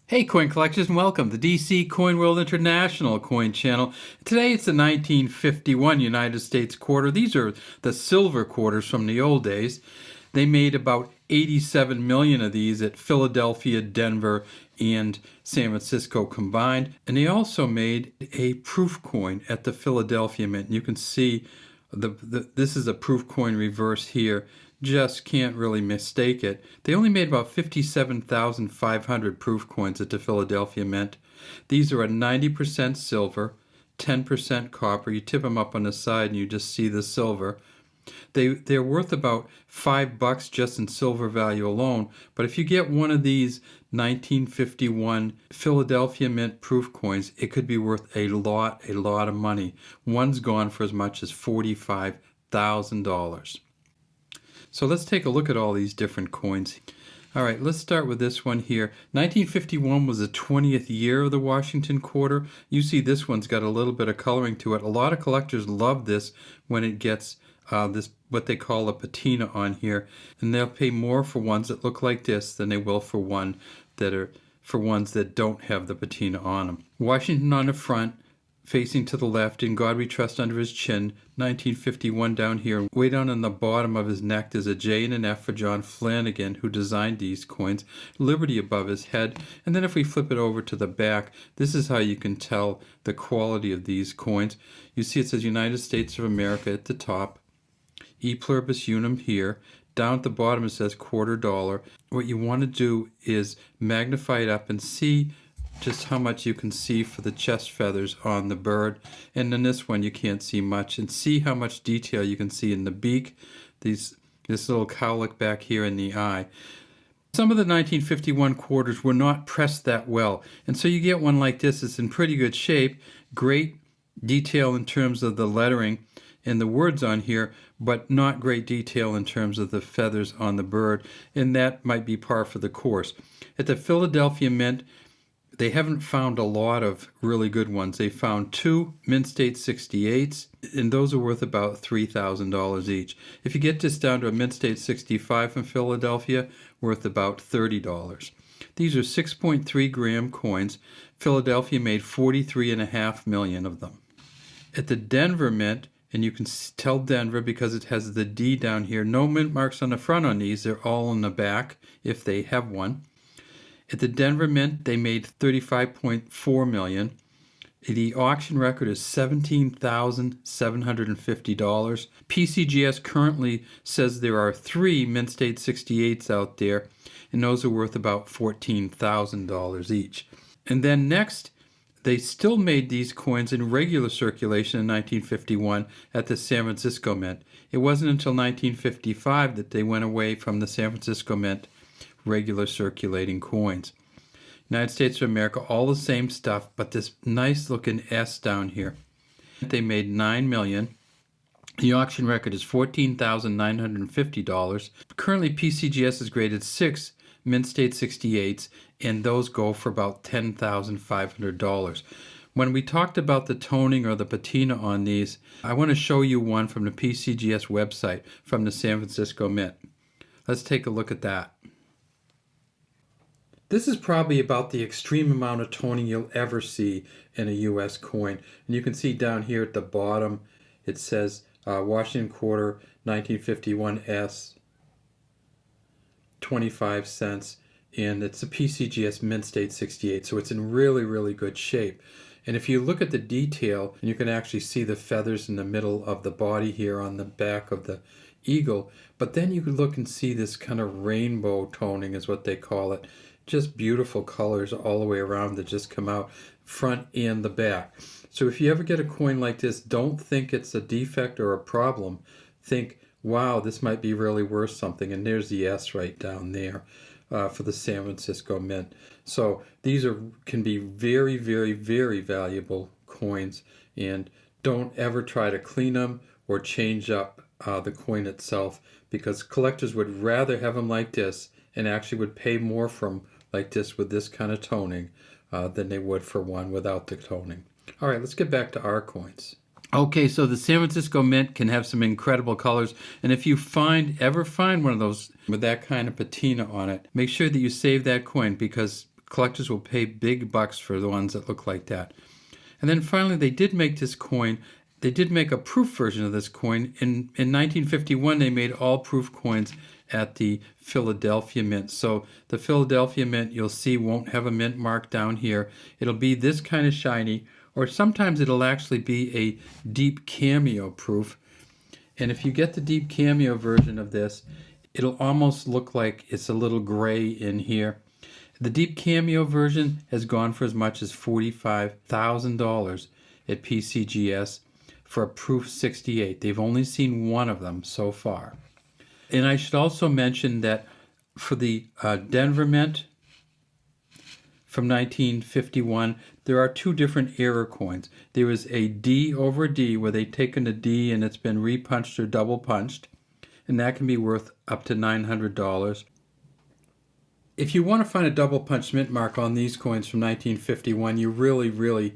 Hey coin collectors and welcome to DC Coin World International coin channel. Today it's the 1951 United States quarter. These are the silver quarters from the old days. They made about 87 million of these at Philadelphia, Denver, and San Francisco combined. And they also made a proof coin at the Philadelphia Mint. You can see this is a proof coin reverse here. Just can't really mistake it. They only made about 57,500 proof coins at the Philadelphia Mint. These are a 90% silver, 10% copper. You tip them up on the side and you just see the silver. They're worth about $5 just in silver value alone. But if you get one of these 1951 Philadelphia Mint proof coins, it could be worth a lot of money. One's gone for as much as $45,000. So let's take a look at all these different coins. All right, let's start with this one here. 1951 was the 20th year of the Washington quarter. You see this one's got a little bit of coloring to it. A lot of collectors love this when it gets this what they call a patina on here, and they'll pay more for ones that look like this than they will for ones that don't have the patina on them. Washington on the front, facing to the left, In God We Trust under his chin, 1951 down here. Way down on the bottom of his neck there's a J and an F for John Flanagan, who designed these coins. Liberty above his head. And then if we flip it over to the back, this is how you can tell the quality of these coins. You see it says United States of America at the top, E Pluribus Unum here. Down at the bottom it says $quarter. What you want to do is magnify it up and see just how much you can see for the chest feathers on the bird. And in this one you can't see much. And see how much detail you can see in the beak, this little cowlick back here in the eye. Some of the 1951 quarters were not pressed that well. And so you get one like this. It's in pretty good shape. Great detail in terms of the lettering and the words on here, but not great detail in terms of the feathers on the bird. And that might be par for the course. At the Philadelphia Mint, they haven't found a lot of really good ones. They found two Mint State 68s, and those are worth about $3,000 each. If you get this down to a Mint State 65 from Philadelphia, worth about $30. These are 6.3 gram coins. Philadelphia made 43.5 million of them. At the Denver Mint, and you can tell Denver because it has the D down here, no mint marks on the front on these. They're all on the back if they have one. At the Denver Mint, they made $35.4 million. The auction record is $17,750. PCGS currently says there are 3 Mint State 68s out there, and those are worth about $14,000 each. And then next, they still made these coins in regular circulation in 1951 at the San Francisco Mint. It wasn't until 1955 that they went away from the San Francisco Mint regular circulating coins. United States of America, all the same stuff, but this nice looking S down here. They made $9 million. The auction record is $14,950. Currently, PCGS has graded 6 Mint State 68s, and those go for about $10,500. When we talked about the toning or the patina on these, I want to show you one from the PCGS website from the San Francisco Mint. Let's take a look at that. This is probably about the extreme amount of toning you'll ever see in a U.S. coin. And you can see down here at the bottom, it says Washington Quarter 1951 S, 25 cents. And it's a PCGS Mint State 68, so it's in really good shape. And if you look at the detail, you can actually see the feathers in the middle of the body here on the back of the eagle. But then you can look and see this kind of rainbow toning is what they call it. Just beautiful colors all the way around that just come out front and the back. So if you ever get a coin like this, don't think it's a defect or a problem. Think, wow, this might be really worth something. And there's the S right down there for the San Francisco Mint. So these can be very valuable coins. And don't ever try to clean them or change up the coin itself, because collectors would rather have them like this and actually would pay more for them like this with this kind of toning than they would for one without the toning. All right, let's get back to our coins. Okay, so the San Francisco Mint can have some incredible colors, and if you ever find one of those with that kind of patina on it, make sure that you save that coin, because Collectors will pay big bucks for the ones that look like that. And then finally, they did make this coin. They did make a proof version of this coin. In 1951, they made all proof coins at the Philadelphia Mint. So the Philadelphia Mint, you'll see, won't have a mint mark down here. It'll be this kind of shiny, or sometimes it'll actually be a deep cameo proof. And if you get the deep cameo version of this, it'll almost look like it's a little gray in here. The deep cameo version has gone for as much as $45,000 at PCGS for a proof 68. They've only seen one of them so far. And I should also mention that for the Denver Mint from 1951, there are two different error coins. There is a D over D where they've taken a D and it's been repunched or double punched, and that can be worth up to $900. If you want to find a double punch mint mark on these coins from 1951, you really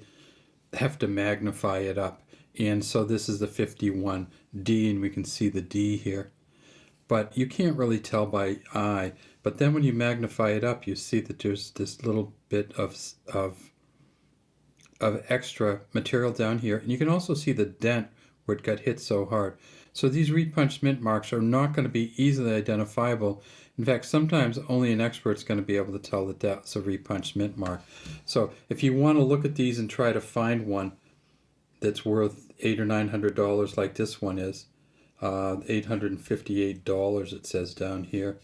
have to magnify it up. And so this is the 51D, and we can see the D here. But you can't really tell by eye. But then when you magnify it up, you see that there's this little bit of extra material down here. And you can also see the dent where it got hit so hard. So these repunched mint marks are not going to be easily identifiable. In fact, sometimes only an expert's going to be able to tell that that's a repunched mint mark. So if you want to look at these and try to find one that's worth $800 or $900 like this one is, $858 it says down here,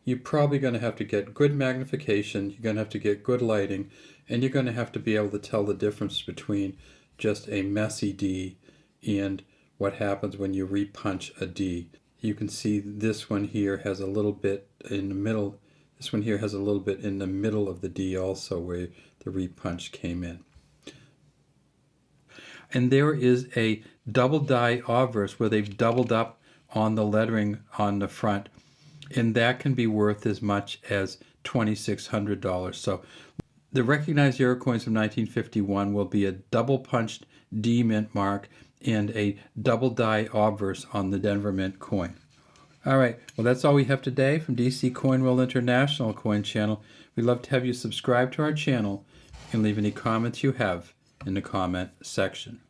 you're probably going to have to get good magnification, you're going to have to get good lighting, and you're going to have to be able to tell the difference between just a messy D and what happens when you repunch a D. You can see this one here has a little bit in the middle. This one here has a little bit in the middle of the D also where the repunch came in. And there is a double die obverse where they've doubled up on the lettering on the front, and that can be worth as much as $2,600. So the recognized error coins from 1951 will be a double punched D mint mark and a double die obverse on the Denver Mint coin. All right, well, that's all we have today from DC Coin World International Coin Channel. We'd love to have you subscribe to our channel and leave any comments you have in the comment section.